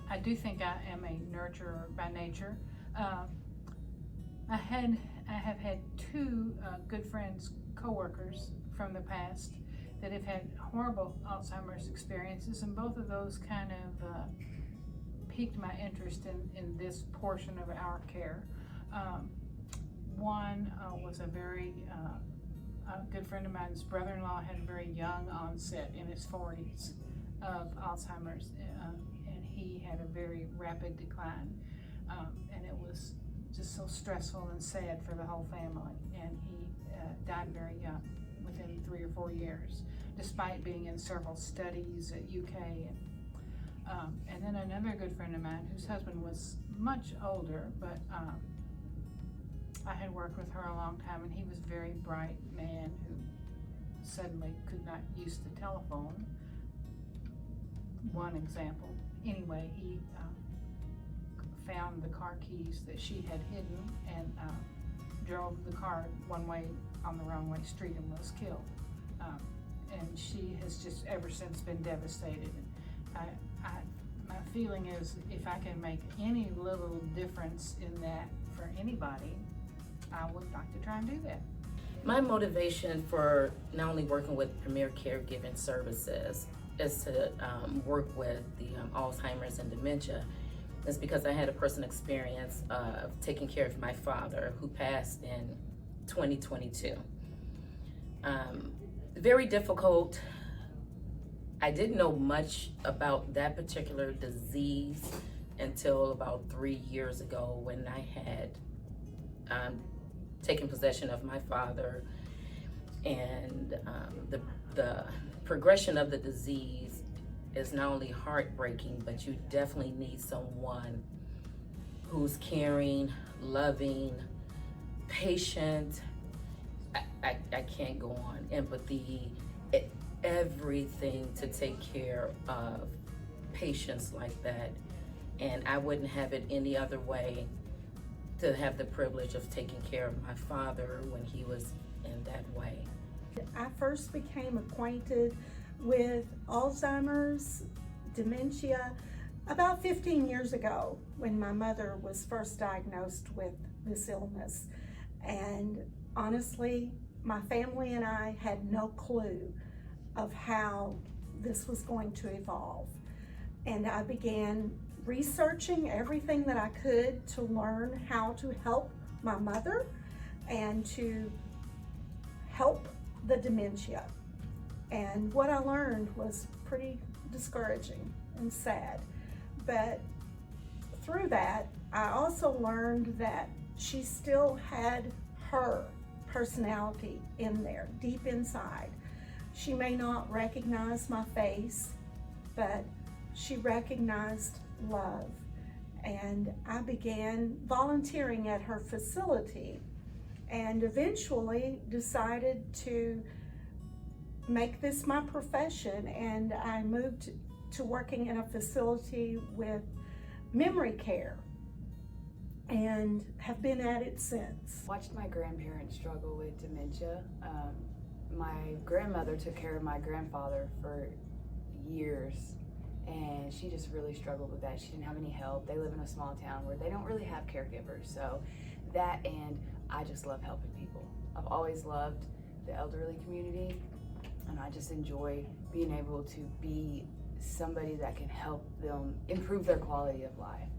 I do think I am a nurturer by nature. I have had two good friends, co-workers from the past that have had horrible Alzheimer's experiences, and both of those kind of piqued my interest in this portion of our care. One was a very good friend of mine's brother-in-law had a very young onset in his 40s of Alzheimer's, and he had a very rapid decline, and it was just so stressful and sad for the whole family, and he died very young, within 3 or 4 years, despite being in several studies at UK. And then another good friend of mine whose husband was much older, but I had worked with her a long time, and he was a very bright man who suddenly could not use the telephone. One example. Anyway, he found the car keys that she had hidden and drove the car one way on the wrong way street and was killed. And she has just ever since been devastated. My feeling is if I can make any little difference in that for anybody, I would like to try and do that. My motivation for not only working with Premier Caregiving Services is to work with the Alzheimer's and dementia is because I had a personal experience of taking care of my father who passed in 2022. Very difficult. I didn't know much about that particular disease until about 3 years ago when I had taken possession of my father, and the progression of the disease is not only heartbreaking, but you definitely need someone who's caring, loving, patient. I can't go on. Empathy, everything to take care of patients like that. And I wouldn't have it any other way to have the privilege of taking care of my father when he was in that way. I first became acquainted with Alzheimer's, dementia, about 15 years ago when my mother was first diagnosed with this illness. And honestly, my family and I had no clue of how this was going to evolve. And I began researching everything that I could to learn how to help my mother and to help the dementia. And what I learned was pretty discouraging and sad. But through that, I also learned that she still had her personality in there, deep inside. She may not recognize my face, but she recognized love. And I began volunteering at her facility and eventually decided to make this my profession, and I moved to working in a facility with memory care and have been at it since. Watched my grandparents struggle with dementia. My grandmother took care of my grandfather for years, and she just really struggled with that. She didn't have any help. They live in a small town where they don't really have caregivers. So that, and I just love helping people. I've always loved the elderly community, and I just enjoy being able to be somebody that can help them improve their quality of life.